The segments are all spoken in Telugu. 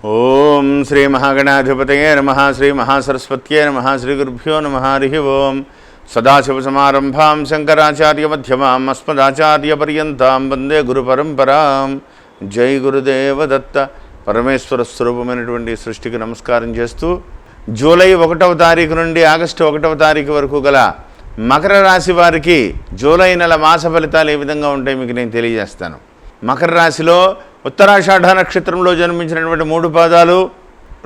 ఓం శ్రీ మహాగణాధిపతయే నమః. శ్రీ మహాసరస్వత్యే నమః. శ్రీ గురుభ్యో నమః. హరి ఓం. సదాశివసమారంభాం శంకరాచార్యమధ్యమాం అస్మదాచార్యపర్యంతాం వందే గురుపరంపరాం. జై గురుదేవ దత్త. పరమేశ్వర స్వరూపమైనటువంటి సృష్టికి నమస్కారం చేస్తూ జూలై 1వ తారీఖు నుండి ఆగస్టు 1వ తారీఖు వరకు గల మకర రాశి వారికి జూలై నెల మాస ఫలితాలు ఏ విధంగా ఉంటాయి మీకు నేను తెలియజేస్తాను. మకర రాశిలో ఉత్తరాషాఢ నక్షత్రంలో జన్మించినటువంటి 3 పాదాలు,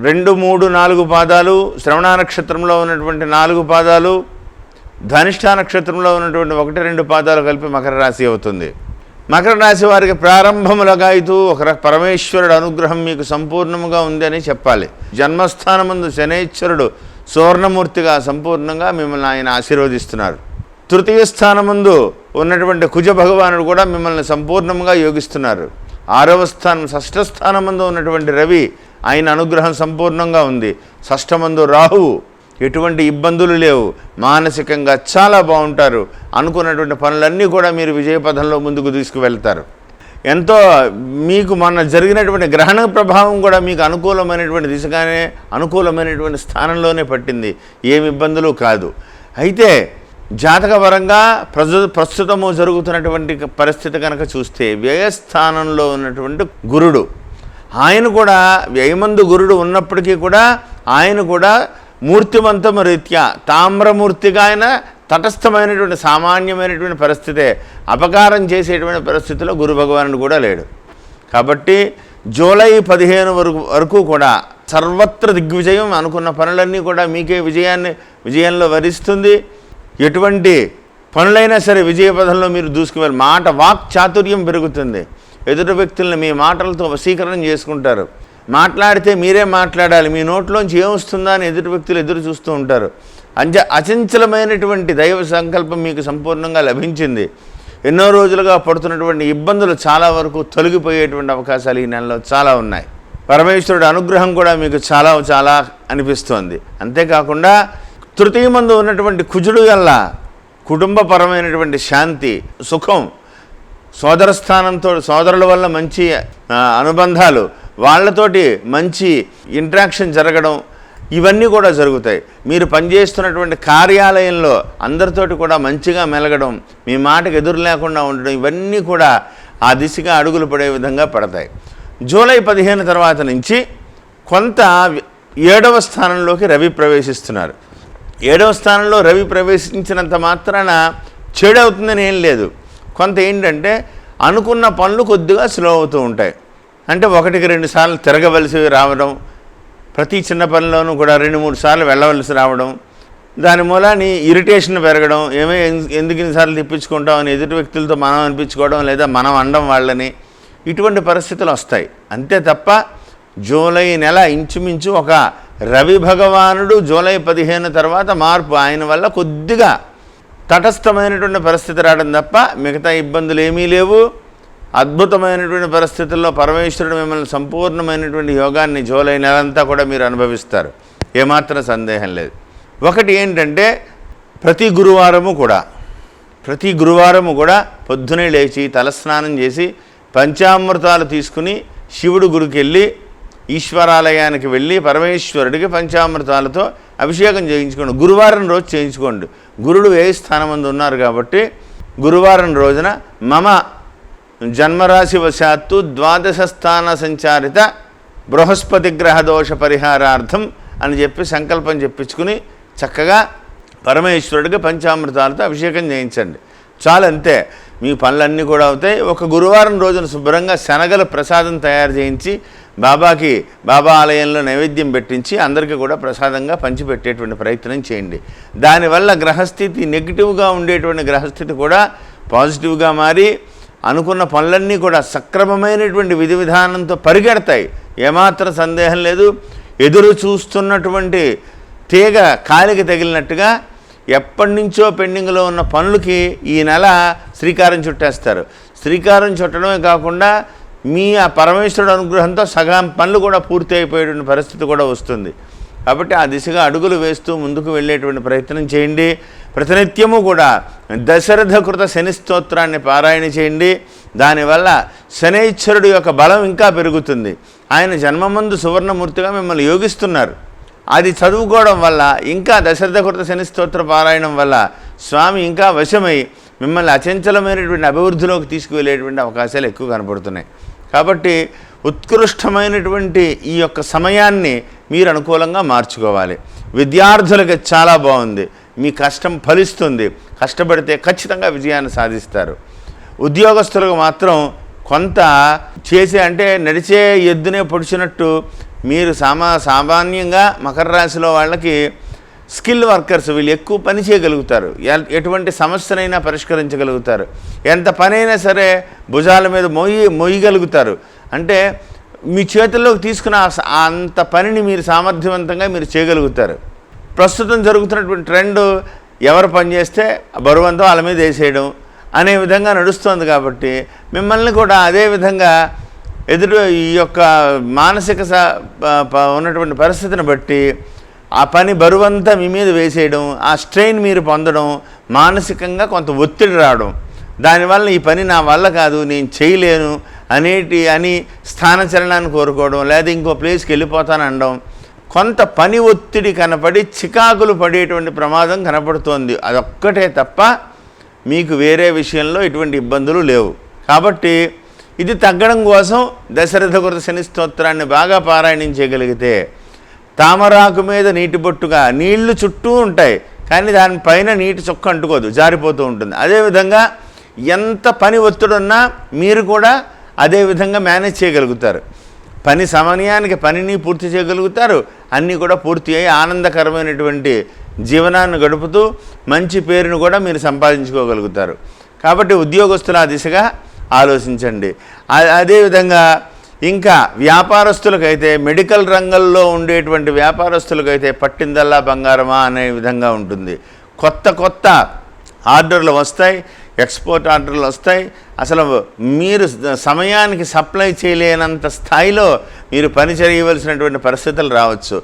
2, 3, 4 పాదాలు, శ్రవణ నక్షత్రంలో ఉన్నటువంటి 4 పాదాలు, ధనిష్ఠ నక్షత్రంలో ఉన్నటువంటి 1, 2 పాదాలు కలిపి మకర రాశి అవుతుంది. మకర రాశి వారికి ప్రారంభములుగా ఇతూ ఒక పరమేశ్వరుడు అనుగ్రహం మీకు సంపూర్ణముగా ఉందని చెప్పాలి. జన్మస్థానమందు శనైశ్వరుడు సువర్ణమూర్తిగా సంపూర్ణంగా మిమ్మల్ని ఆయన ఆశీర్వదిస్తున్నారు. తృతీయ స్థానమందు ఉన్నటువంటి కుజ భగవానుడు కూడా మిమ్మల్ని సంపూర్ణంగా యోగిస్తున్నారు. 6వ స్థానం షష్ఠ స్థానమందు ఉన్నటువంటి రవి ఆయన అనుగ్రహం సంపూర్ణంగా ఉంది. షష్ఠమందు రాహువు, ఎటువంటి ఇబ్బందులు లేవు, మానసికంగా చాలా బాగుంటారు. అనుకున్నటువంటి పనులన్నీ కూడా మీరు విజయపథంలో ముందుకు తీసుకువెళ్తారు. ఎంతో మీకు మొన్న జరిగినటువంటి గ్రహణ ప్రభావం కూడా మీకు అనుకూలమైనటువంటి దిశగానే అనుకూలమైనటువంటి స్థానంలోనే పట్టింది. ఏమి ఇబ్బందులు కాదు. అయితే జాతకపరంగా ప్రస్తుతము జరుగుతున్నటువంటి పరిస్థితి కనుక చూస్తే వ్యయస్థానంలో ఉన్నటువంటి గురుడు, ఆయన కూడా వ్యయమందు గురుడు ఉన్నప్పటికీ కూడా ఆయన కూడా మూర్తిమంతము రీత్యా తామ్రమూర్తిగా ఆయన తటస్థమైనటువంటి సామాన్యమైనటువంటి పరిస్థితే, అపకారం చేసేటువంటి పరిస్థితిలో గురు భగవానుడు కూడా లేడు. కాబట్టి జూలై 15 వరకు కూడా సర్వత్ర దిగ్విజయం. అనుకున్న పనులన్నీ కూడా మీకే విజయంలో వరిస్తుంది. ఎటువంటి పనులైనా సరే విజయపథంలో మీరు దూసుకువెళ్ళి వాక్ చాతుర్యం పెరుగుతుంది. ఎదుటి వ్యక్తులను మీ మాటలతో వశీకరణం చేసుకుంటారు. మాట్లాడితే మీరే మాట్లాడాలి, మీ నోట్లోంచి ఏమొస్తుందా అని ఎదుటి వ్యక్తులు ఎదురు చూస్తూ ఉంటారు. అచంచలమైనటువంటి దైవ సంకల్పం మీకు సంపూర్ణంగా లభించింది. ఎన్నో రోజులుగా పడుతున్నటువంటి ఇబ్బందులు చాలా వరకు తొలగిపోయేటువంటి అవకాశాలు ఈ నెలలో చాలా ఉన్నాయి. పరమేశ్వరుడు అనుగ్రహం కూడా మీకు చాలా అనిపిస్తోంది. అంతేకాకుండా తృతీయమందు ఉన్నటువంటి కుజుడు వల్ల కుటుంబపరమైనటువంటి శాంతి, సుఖం, సోదరుల వల్ల మంచి అనుబంధాలు, వాళ్ళతోటి మంచి ఇంటరాక్షన్ జరగడం, ఇవన్నీ కూడా జరుగుతాయి. మీరు పనిచేస్తున్నటువంటి కార్యాలయంలో అందరితోటి కూడా మంచిగా మెలగడం, మీ మాటకు ఎదురు లేకుండా ఉండడం, ఇవన్నీ కూడా ఆ దిశగా అడుగులు పడే విధంగా పడతాయి. జూలై 15 తర్వాత నుంచి కొంత 7వ స్థానంలోకి రవి ప్రవేశిస్తున్నారు. 7వ స్థానంలో రవి ప్రవేశించినంత మాత్రాన చెడవుతుందని ఏం లేదు. కొంత ఏంటంటే అనుకున్న పనులు కొద్దిగా స్లో అవుతూ ఉంటాయి. అంటే 1కి 2 సార్లు తిరగవలసి రావడం, ప్రతి చిన్న పనిలోనూ కూడా 2-3 సార్లు వెళ్ళవలసి రావడం, దాని మూలాన్ని ఇరిటేషన్ పెరగడం, ఎందుకు ఇన్నిసార్లు తిప్పించుకుంటాం అని ఎదుటి వ్యక్తులతో మనం అనిపించుకోవడం, లేదా మనం అనడం వాళ్ళని, ఇటువంటి పరిస్థితులు వస్తాయి. అంతే తప్ప జూలై నెల ఇంచుమించు ఒక రవి భగవానుడు జూలై 15 తర్వాత మార్పు, ఆయన వల్ల కొద్దిగా తటస్థమైనటువంటి పరిస్థితి రావడం తప్ప మిగతా ఇబ్బందులు ఏమీ లేవు. అద్భుతమైనటువంటి పరిస్థితుల్లో పరమేశ్వరుడు మిమ్మల్ని సంపూర్ణమైనటువంటి యోగాన్ని జూలై నెలంతా కూడా మీరు అనుభవిస్తారు. ఏమాత్రం సందేహం లేదు. ఒకటి ఏంటంటే ప్రతి గురువారము కూడా పొద్దునే లేచి తలస్నానం చేసి పంచామృతాలు తీసుకుని శివుడు గుడికి వెళ్ళి ఈశ్వరాలయానికి వెళ్ళి పరమేశ్వరుడికి పంచామృతాలతో అభిషేకం చేయించుకోండి. గురువారం రోజు చేయించుకోండి. గురుడు ఏ స్థానమందు ఉన్నారు కాబట్టి గురువారం రోజున మమ జన్మరాశి వశాత్తు 12వ స్థాన సంచారిత బృహస్పతి గ్రహ దోష పరిహారార్థం అని చెప్పి సంకల్పం చెప్పించుకుని చక్కగా పరమేశ్వరుడికి పంచామృతాలతో అభిషేకం చేయించండి. చాలంతే, మీ పనులన్నీ కూడా అవుతాయి. ఒక గురువారం రోజున శుభ్రంగా శనగల ప్రసాదం తయారు చేయించి బాబా ఆలయంలో నైవేద్యం పెట్టించి అందరికీ కూడా ప్రసాదంగా పంచిపెట్టేటువంటి ప్రయత్నం చేయండి. దానివల్ల గ్రహస్థితి నెగిటివ్గా ఉండేటువంటి గ్రహస్థితి కూడా పాజిటివ్గా మారి అనుకున్న పనులన్నీ కూడా సక్రమమైనటువంటి విధి విధానంతో పరిగెడతాయి. ఏమాత్రం సందేహం లేదు. ఎదురు చూస్తున్నటువంటి తీగ కాలికి తగిలినట్టుగా ఎప్పటి నుంచో పెండింగ్లో ఉన్న పనులకి ఈ నెల శ్రీకారం చుట్టేస్తారు. శ్రీకారం చుట్టడమే కాకుండా మీ ఆ పరమేశ్వరుడు అనుగ్రహంతో సగం పనులు కూడా పూర్తి అయిపోయేటువంటి పరిస్థితి కూడా వస్తుంది. కాబట్టి ఆ దిశగా అడుగులు వేస్తూ ముందుకు వెళ్ళేటువంటి ప్రయత్నం చేయండి. ప్రతినిత్యము కూడా దశరథ కృత శని స్తోత్రాన్ని పారాయణ చేయండి. దానివల్ల శనైశ్వరుడు యొక్క బలం ఇంకా పెరుగుతుంది. ఆయన జన్మమందు సువర్ణమూర్తిగా మిమ్మల్ని యోగిస్తున్నారు. అది చదువుకోవడం వల్ల, ఇంకా దశరథకృత శని స్తోత్ర పారాయణం వల్ల స్వామి ఇంకా వశమై మిమ్మల్ని అచంచలమైనటువంటి అభివృద్ధిలోకి తీసుకువెళ్ళేటువంటి అవకాశాలు ఎక్కువ కనపడుతున్నాయి. కాబట్టి ఉత్కృష్టమైనటువంటి ఈ యొక్క సమయాన్ని మీరు అనుకూలంగా మార్చుకోవాలి. విద్యార్థులకి చాలా బాగుంది, మీ కష్టం ఫలిస్తుంది, కష్టపడితే ఖచ్చితంగా విజయాన్ని సాధిస్తారు. ఉద్యోగస్తులకు మాత్రం కొంత చేసే, అంటే నడిచే ఎద్దునే పొడిచినట్టు మీరు సామాన్యంగా మకర రాశిలో వాళ్ళకి స్కిల్ వర్కర్స్, వీళ్ళు ఎక్కువ పని చేయగలుగుతారు, ఎటువంటి సమస్యనైనా పరిష్కరించగలుగుతారు, ఎంత పనైనా సరే భుజాల మీద మొయ్యగలుగుతారు. అంటే మీ చేతుల్లోకి తీసుకున్న అంత పనిని మీరు సామర్థ్యవంతంగా మీరు చేయగలుగుతారు. ప్రస్తుతం జరుగుతున్నటువంటి ట్రెండ్ ఎవరు పని చేస్తే బరువంతో వాళ్ళ మీద వేసేయడం అనే విధంగా నడుస్తుంది. కాబట్టి మిమ్మల్ని కూడా అదే విధంగా ఈ యొక్క మానసిక ఉన్నటువంటి పరిస్థితిని బట్టి ఆ పని బరువంతా మీ మీద వేసేయడం, ఆ స్ట్రెయిన్ మీరు పొందడం, మానసికంగా కొంత ఒత్తిడి రావడం, దానివల్ల ఈ పని నా వల్ల కాదు, నేను చేయలేను అని స్థానచలనాన్ని కోరుకోవడం, లేదా ఇంకో ప్లేస్కి వెళ్ళిపోతాను అనడం, కొంత పని ఒత్తిడి కనపడి చికాకులు పడేటువంటి ప్రమాదం కనపడుతోంది. అదొక్కటే తప్ప మీకు వేరే విషయంలో ఎటువంటి ఇబ్బందులు లేవు. కాబట్టి ఇది తగ్గడం కోసం దశరథకృత శని స్తోత్రాన్ని బాగా పారాయణం చేయగలిగితే, తామరాకు మీద నీటి బొట్టుగా నీళ్లు చుట్టూ ఉంటాయి, కానీ దానిపైన నీటి చుక్క అంటుకోదు, జారిపోతూ ఉంటుంది. అదేవిధంగా ఎంత పని ఒత్తిడున్నా మీరు కూడా అదేవిధంగా మేనేజ్ చేయగలుగుతారు. పని సమయానికి పనిని పూర్తి చేయగలుగుతారు, అన్నీ కూడా పూర్తి అయ్యి ఆనందకరమైనటువంటి జీవనాన్ని గడుపుతూ మంచి పేరును కూడా మీరు సంపాదించుకోగలుగుతారు. కాబట్టి ఉద్యోగస్తుల దిశగా ఆలోచించండి. అదేవిధంగా ఇంకా వ్యాపారస్తులకైతే, మెడికల్ రంగంలో ఉండేటువంటి వ్యాపారస్తులకైతే పట్టిందల్లా బంగారమా అనే విధంగా ఉంటుంది. కొత్త ఆర్డర్లు వస్తాయి, ఎక్స్పోర్ట్ ఆర్డర్లు వస్తాయి. అసలు మీరు సమయానికి సప్లై చేయలేనంత స్థాయిలో మీరు పని చేయవలసినటువంటి పరిస్థితులు రావచ్చు.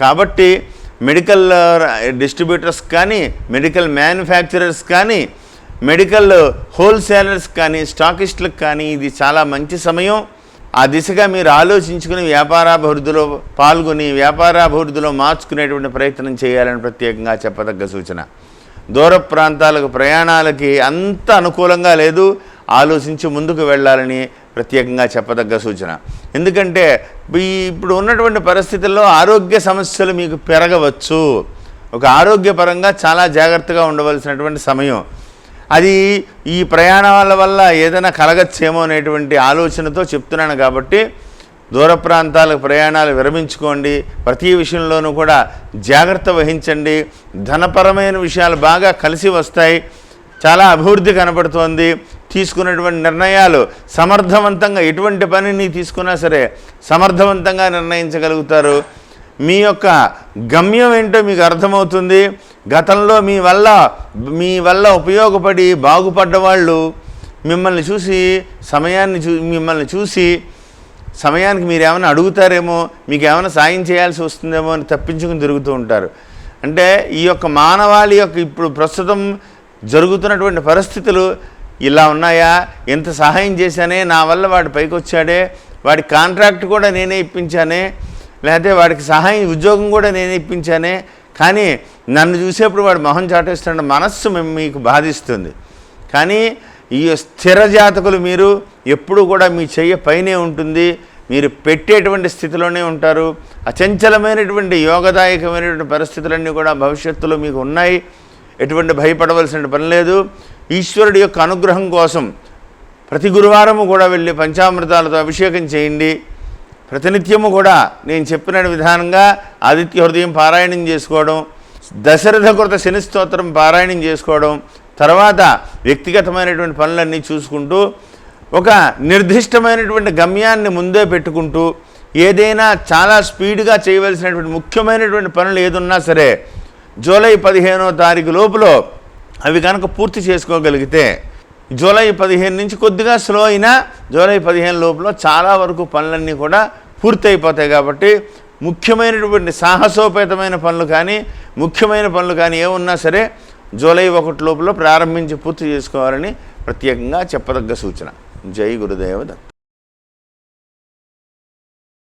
కాబట్టి మెడికల్ డిస్ట్రిబ్యూటర్స్ కానీ, మెడికల్ మ్యానుఫ్యాక్చరర్స్ కానీ, మెడికల్ హోల్సేలర్స్ కానీ, స్టాకిస్టులకు కానీ ఇది చాలా మంచి సమయం. ఆ దిశగా మీరు ఆలోచించుకుని వ్యాపారాభివృద్ధిలో పాల్గొని వ్యాపారాభివృద్ధిలో మార్చుకునేటువంటి ప్రయత్నం చేయాలని ప్రత్యేకంగా చెప్పదగ్గ సూచన. దూర ప్రాంతాలకు ప్రయాణాలకి అంత అనుకూలంగా లేదు, ఆలోచించి ముందుకు వెళ్ళాలని ప్రత్యేకంగా చెప్పదగ్గ సూచన. ఎందుకంటే ఇప్పుడు ఉన్నటువంటి పరిస్థితుల్లో ఆరోగ్య సమస్యలు మీకు పెరగవచ్చు. ఒక ఆరోగ్యపరంగా చాలా జాగ్రత్తగా ఉండవలసినటువంటి సమయం అది. ఈ ప్రయాణాల వల్ల ఏదైనా కలగచ్చేమో అనేటువంటి ఆలోచనతో చెప్తున్నాను. కాబట్టి దూర ప్రాంతాలకు ప్రయాణాలు విరమించుకోండి. ప్రతి విషయంలోనూ కూడా జాగ్రత్త వహించండి. ధనపరమైన విషయాలు బాగా కలిసి వస్తాయి. చాలా అభివృద్ధి కనబడుతోంది. తీసుకున్నటువంటి నిర్ణయాలు సమర్థవంతంగా, ఎటువంటి పనిని తీసుకున్నా సరే సమర్థవంతంగా నిర్ణయించగలుగుతారు. మీ యొక్క గమ్యం ఏంటో మీకు అర్థమవుతుంది. గతంలో మీ వల్ల ఉపయోగపడి బాగుపడ్డవాళ్ళు మిమ్మల్ని చూసి సమయానికి మీరు ఏమైనా అడుగుతారేమో, మీకు ఏమైనా సాయం చేయాల్సి వస్తుందేమో అని తప్పించుకుని తిరుగుతూ ఉంటారు. అంటే ఈ యొక్క మానవాళి యొక్క ఇప్పుడు ప్రస్తుతం జరుగుతున్నటువంటి పరిస్థితులు ఇలా ఉన్నాయా, ఎంత సహాయం చేశానే, నా వల్ల వాడు పైకి వచ్చాడే, వాడి కాంట్రాక్ట్ కూడా నేనే ఇప్పించానే, లేకపోతే వాడికి సహాయం ఉద్యోగం కూడా నేనే ఇప్పించానే, కానీ నన్ను చూసేప్పుడు వాడు మొహం చాటేస్తున్న మనస్సు మీకు బాధిస్తుంది. కానీ ఈ స్థిర జాతకులు మీరు ఎప్పుడు కూడా మీ చెయ్య పైనే ఉంటుంది, మీరు పెట్టేటువంటి స్థితిలోనే ఉంటారు. అచంచలమైనటువంటి యోగదాయకమైనటువంటి పరిస్థితులన్నీ కూడా భవిష్యత్తులో మీకు ఉన్నాయి. ఎటువంటి భయపడవలసిన పని లేదు. ఈశ్వరుడి యొక్క అనుగ్రహం కోసం ప్రతి గురువారము కూడా వెళ్ళి పంచామృతాలతో అభిషేకం చేయండి. ప్రతినిత్యము కూడా నేను చెప్పిన విధానంగా ఆదిత్య హృదయం పారాయణం చేసుకోవడం, దశరథకృత శని స్తోత్రం పారాయణం చేసుకోవడం, తర్వాత వ్యక్తిగతమైనటువంటి పనులన్నీ చూసుకుంటూ ఒక నిర్దిష్టమైనటువంటి గమ్యాన్ని ముందే పెట్టుకుంటూ ఏదైనా చాలా స్పీడ్గా చేయవలసినటువంటి ముఖ్యమైనటువంటి పనులు ఏదున్నా సరే జూలై 15వ తారీఖు లోపల అవి కనుక పూర్తి చేసుకోగలిగితే, జూలై 15 నుంచి కొద్దిగా స్లో అయినా జూలై 15 లోపల చాలా వరకు పనులన్నీ కూడా పూర్తి అయిపోతాయి. కాబట్టి ముఖ్యమైనటువంటి సాహసోపేతమైన పనులు కానీ, ముఖ్యమైన పనులు కానీ ఏమున్నా సరే జూలై 1 లోపల ప్రారంభించి పూర్తి చేసుకోవాలని ప్రత్యేకంగా చెప్పదగ్గ సూచన. జై గురుదేవ దత్త.